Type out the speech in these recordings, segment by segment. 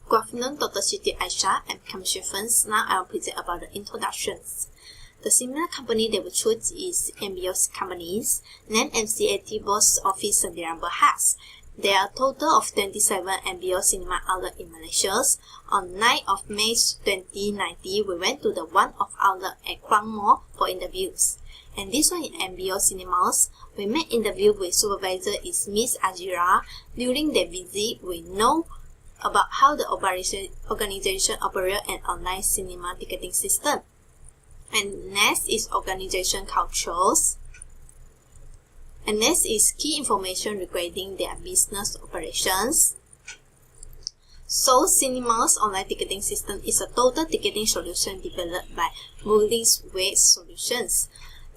Good afternoon, Dr. Siti, Aisyah, and Commercial Friends. Now I will present about the introductions. The similar company they will choose is MBO companies, named MCAT Box Office Sdn Bhd. There are a total of 27 MBO cinema outlets in Malaysia. On 9th of May 2019, we went to the one-off outlet at Kluang Mall for interviews. And this one in MBO cinemas, we made interview with supervisor is Miss Ajira. During the visit, we know about how the organization operates an online cinema ticketing system. And next is organization cultures. And next is key information regarding their business operations. So, Cinema's online ticketing system is a total ticketing solution developed by Multi's Web Solutions.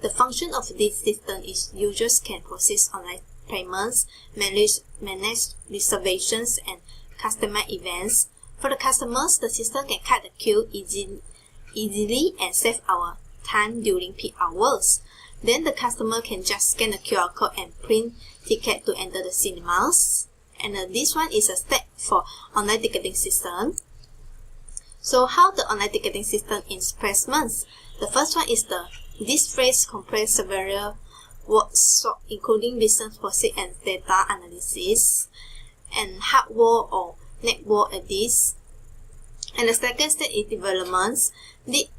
The function of this system is users can process online payments, manage reservations, and customer events. For the customers, the system can cut the queue easily and save our time during peak hours. Then the customer can just scan the QR code and print ticket to enter the cinemas. And this one is a step for online ticketing system. So how the online ticketing system is placements? The first one is this phrase comprises several words including business process and data analysis and hardware or network edits. And the second step is developments. This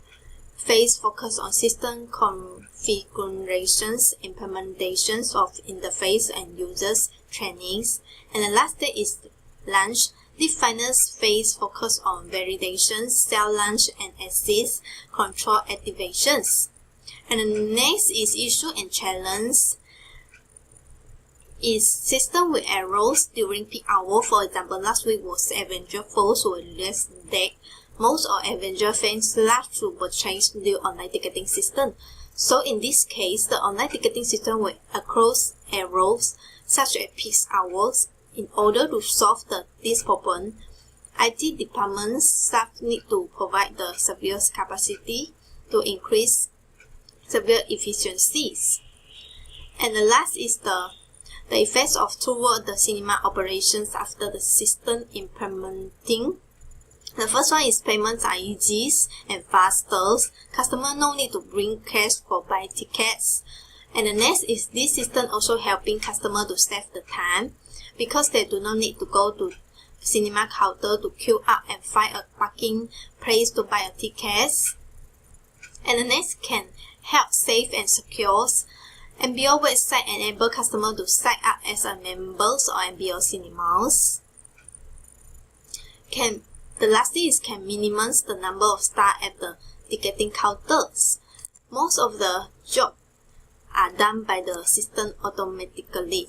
phase focuses on system configurations, implementations of interface and users trainings. And the last step is launch. The final phase focuses on validation, cell launch, and assist control activations. And the next is issue and challenge. Is system with errors during peak hour. For example, last week was Avenger Falls with less deck. Most of Avenger fans love to purchase the online ticketing system. So in this case, the online ticketing system will occurs errors such as peak hours. In order to solve this problem, IT departments staff need to provide the server capacity to increase server efficiencies. And the last is the effects of toward the cinema operations after the system implementing. The first one is payments are easy and faster. Customer no need to bring cash for buy tickets. And the next is this system also helping customer to save the time because they do not need to go to cinema counter to queue up and find a parking place to buy a ticket. And the next can help safe and secure. MBO website enable customers to sign up as a members of MBO cinemas. The last is can minimize the number of staff at the ticketing counters. Most of the jobs are done by the system automatically.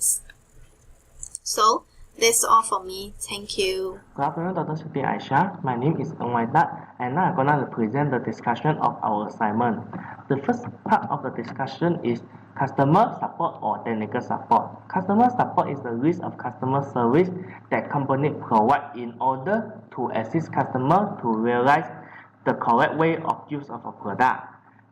So that's all for me. Thank you. Good afternoon, Dr. Siti Aisyah. My name is Waida, and now I'm gonna present the discussion of our assignment. The first part of the discussion is customer support or technical support. Customer support is the list of customer service that company provide in order to assist customer to realize the correct way of use of a product.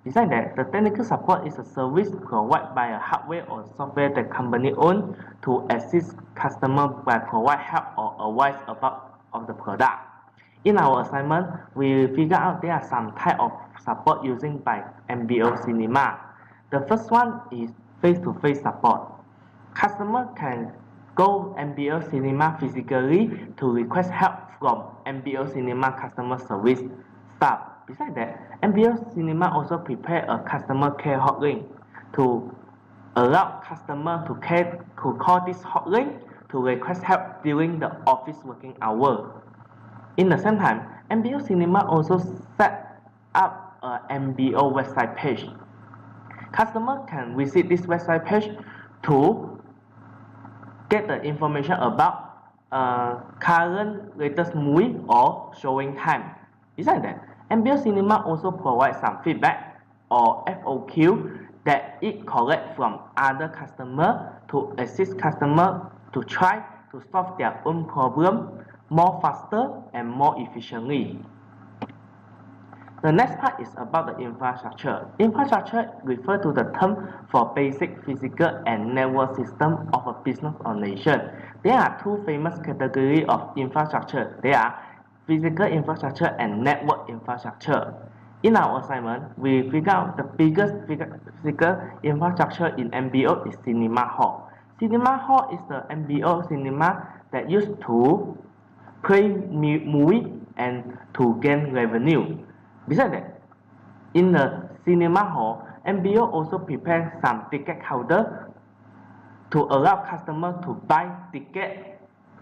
Besides that, the technical support is a service provided by a hardware or software that company own to assist customer by provide help or advice about the product. In our assignment, we figure out there are some type of support using by MBO cinema. The first one is face-to-face support. Customer can go MBO cinema physically to request help from MBO cinema customer service staff. Besides that, MBO cinema also prepare a customer care hotline to allow customer to call this hotline to request help during the office working hour. In the same time, MBO cinema also set up a MBO website page. Customer can visit this website page to get the information about current latest movie or showing time. Besides that, MBO cinema also provides some feedback or FOQ that it collect from other customer to assist customer to try to solve their own problem more faster and more efficiently. The next part is about the infrastructure. Infrastructure refers to the term for basic physical and network system of a business or nation. There are two famous categories of infrastructure. They are physical infrastructure and network infrastructure. In our assignment, we figure out the biggest physical infrastructure in MBO is cinema hall. Cinema hall is the MBO cinema that used to play movie and to gain revenue. Besides that, in the cinema hall, MBO also prepare some ticket counter to allow customers to buy ticket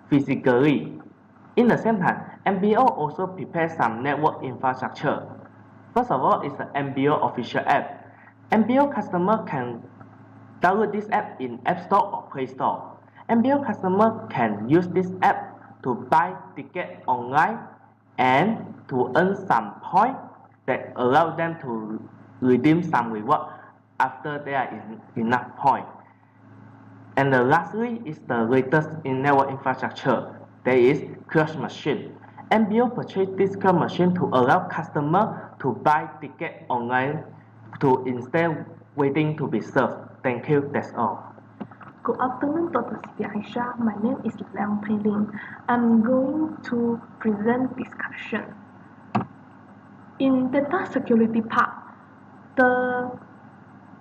physically. In the same time, MBO also prepares some network infrastructure. First of all is the MBO official app. MBO customer can download this app in App Store or Play Store. MBO customer can use this app to buy ticket online and to earn some points that allow them to redeem some reward after they are enough points. And lastly is the latest in network infrastructure, that is kiosk machine. MBO purchased this kiosk machine to allow customer to buy ticket online to instead waiting to be served. Thank you, that's all. Good afternoon, Dr. Siti Aisyah. My name is LIANG. I'm going to present discussion. In data security part, the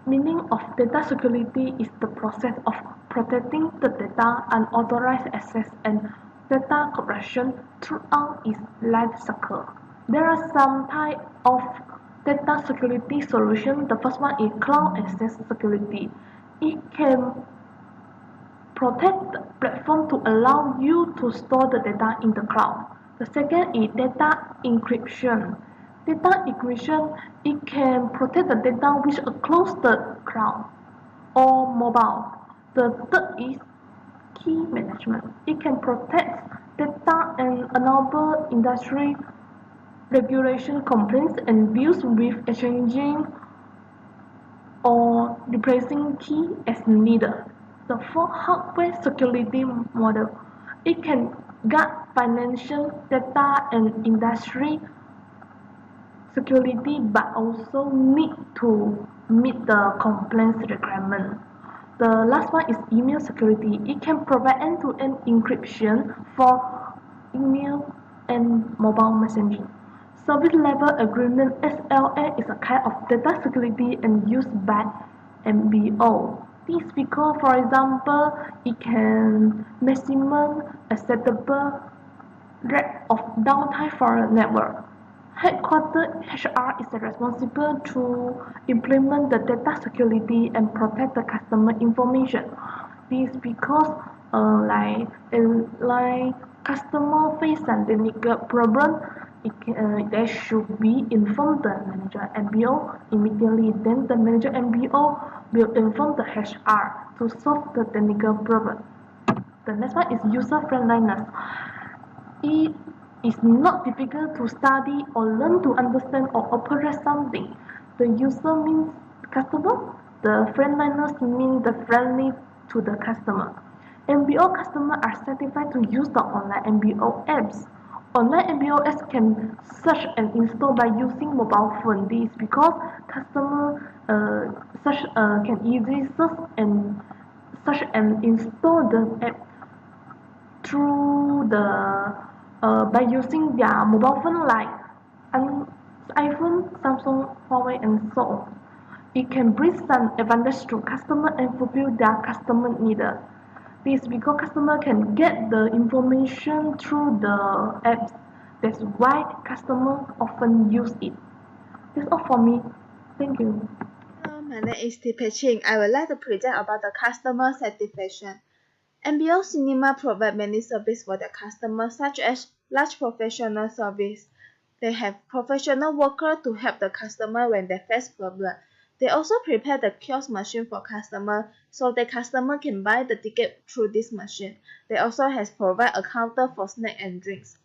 meaning of data security is the process of protecting the data, unauthorized access, and data corruption throughout its life cycle. There are some type of data security solution. The first one is cloud access security. It can protect the platform to allow you to store the data in the cloud. The second is data encryption. Data encryption, it can protect the data which across the cloud or mobile. The third is key management. It can protect data and enable industry regulation complaints and deals with exchanging or replacing key as needed. The fourth, hardware security model. It can guard financial data and industry security, but also need to meet the compliance requirement. The last one is email security. It can provide end-to-end encryption for email and mobile messaging. Service level agreement (SLA) is a kind of data security and used by MBO. This is because, for example, it can maximum acceptable rate of downtime for a network. Headquarter HR is responsible to implement the data security and protect the customer information. This is because like customer face some technical problem, they should be informed the manager MBO immediately. Then the manager MBO will inform the HR to solve the technical problem. The next one is user friendliness. It is not difficult to study or learn to understand or operate something. The user means customer. The friendliness means the friendly to the customer. MBO customers are certified to use the online MBO apps. Online MBO apps can search and install by using mobile phone. This is because customers can easily search and install the app through the by using their mobile phone like iPhone, Samsung, Huawei, and so on. It can bring some advantage to customer and fulfill their customer needs. This is because customer can get the information through the apps. That's why customers often use it. That's all for me. Thank you. Hello, my name is Tickeitng. I would like to present about the customer satisfaction. MBO Cinema provide many services for their customers, such as large professional service. They have professional workers to help the customer when they face problems. They also prepare the kiosk machine for customers, so the customer can buy the ticket through this machine. They also has provide a counter for snacks and drinks.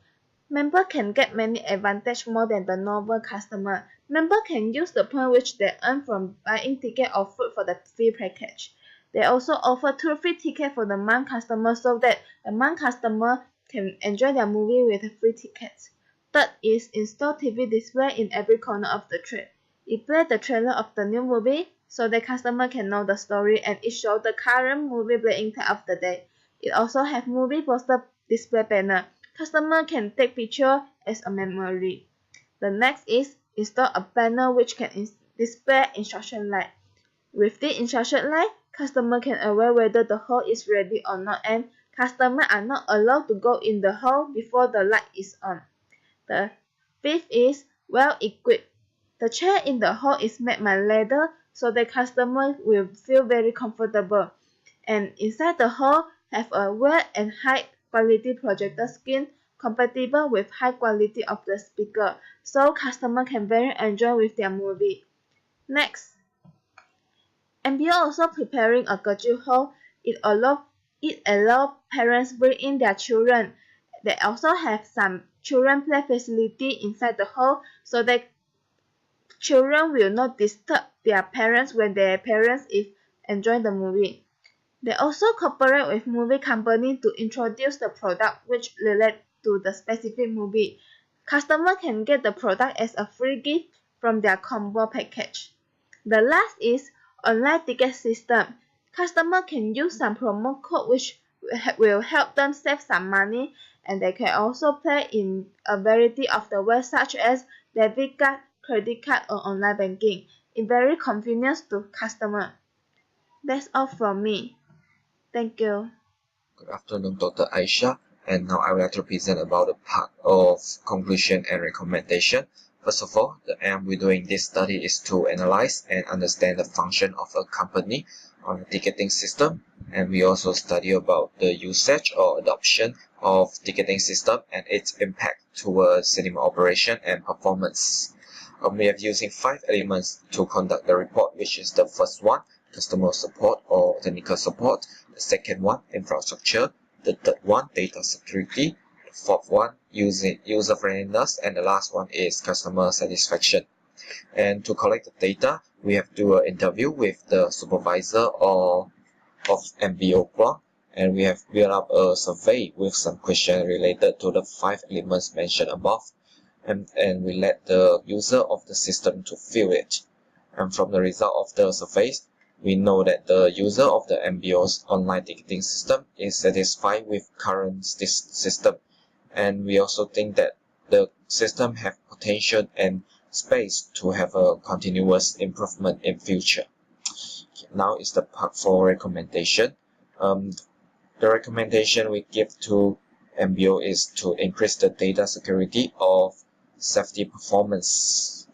Member can get many advantages more than the normal customer. Member can use the point which they earn from buying ticket or food for the free package. They also offer 2 free tickets for the month customer so that the month customer can enjoy their movie with free tickets. Third is install TV display in every corner of the trade. It plays the trailer of the new movie so the customer can know the story, and it shows the current movie playing time of the day. It also has movie poster display panel Customer can take picture as a memory. The next is install a panel which can display instruction line. With the instruction line, customer can aware whether the hall is ready or not, and customers are not allowed to go in the hall before the light is on. The fifth is well equipped. The chair in the hall is made by leather so the customer will feel very comfortable. And inside the hall have a well and high quality projector screen compatible with high quality of the speaker, so customer can very enjoy with their movie. Next, MBO also preparing a virtual hall. It allow parents bring in their children. They also have some children play facility inside the hall so that children will not disturb their parents when their parents is enjoying the movie. They also cooperate with movie company to introduce the product which relate to the specific movie. Customer can get the product as a free gift from their combo package. The last is online ticket system. Customer can use some promo code which will help them save some money, and they can also pay in a variety of the ways such as debit card, credit card, or online banking. It's very convenient to customer. That's all from me. Thank you. Good afternoon, Dr. Aisyah, and now I would like to present about the part of conclusion and recommendation. First of all, the aim we're doing this study is to analyze and understand the function of a company on the ticketing system, and we also study about the usage or adoption of ticketing system and its impact towards cinema operation and performance. We are using 5 elements to conduct the report, which is the first one, customer support or technical support, the second one, infrastructure, the third one, data security, the fourth one, user friendliness, and the last one is customer satisfaction. And to collect the data, we have to do an interview with the supervisor of MBO Kluang, and we have built up a survey with some questions related to the 5 elements mentioned above, and we let the user of the system to fill it. And from the result of the surveys, we know that the user of the MBO's online ticketing system is satisfied with current system, and we also think that the system have potential and space to have a continuous improvement in future. Now is the part for recommendation. The recommendation we give to MBO is to increase the data security of safety performance.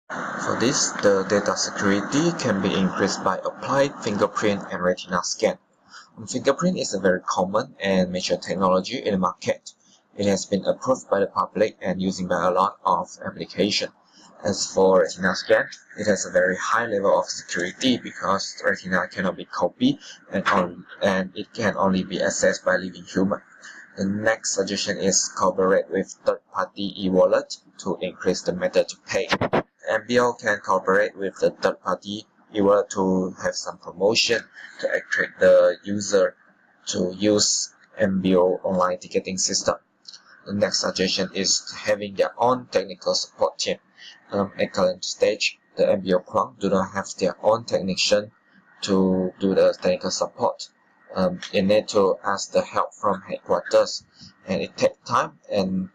For this, the data security can be increased by applying fingerprint and retina scan. Fingerprint is a very common and mature technology in the market. It has been approved by the public and used by a lot of applications. As for retina scan, it has a very high level of security because retina cannot be copied and it can only be accessed by living human. The next suggestion is cooperate with third-party e-wallet to increase the method to pay. MBO can cooperate with the third-party e-wallet to have some promotion to attract the user to use MBO online ticketing system. The next suggestion is having their own technical support team. At current stage, the MBO Kluang do not have their own technician to do the technical support. It need to ask the help from headquarters, and it takes time and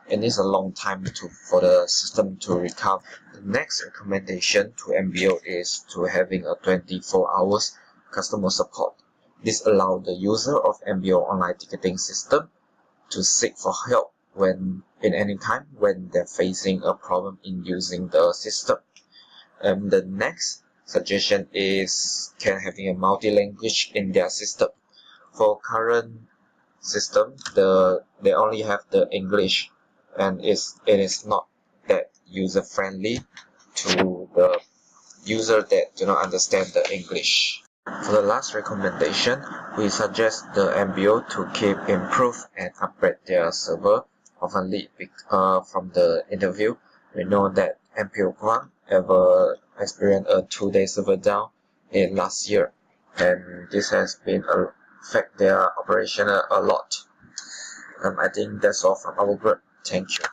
it needs a long time for the system to recover. The next recommendation to MBO is to having a 24 hours customer support. This allows the user of MBO online ticketing system to seek for help in any time when they're facing a problem in using the system. The next suggestion is having a multi-language in their system. For current system, they only have the English, and it is not that user friendly to the user that do not understand the English. For the last recommendation, we suggest the MBO to keep improve and upgrade their server oftenly. From the interview, we know that MBO Kluang ever experienced a 2-day server down in last year, and this has been affect their operation a lot. I think that's all from our group. Thank you.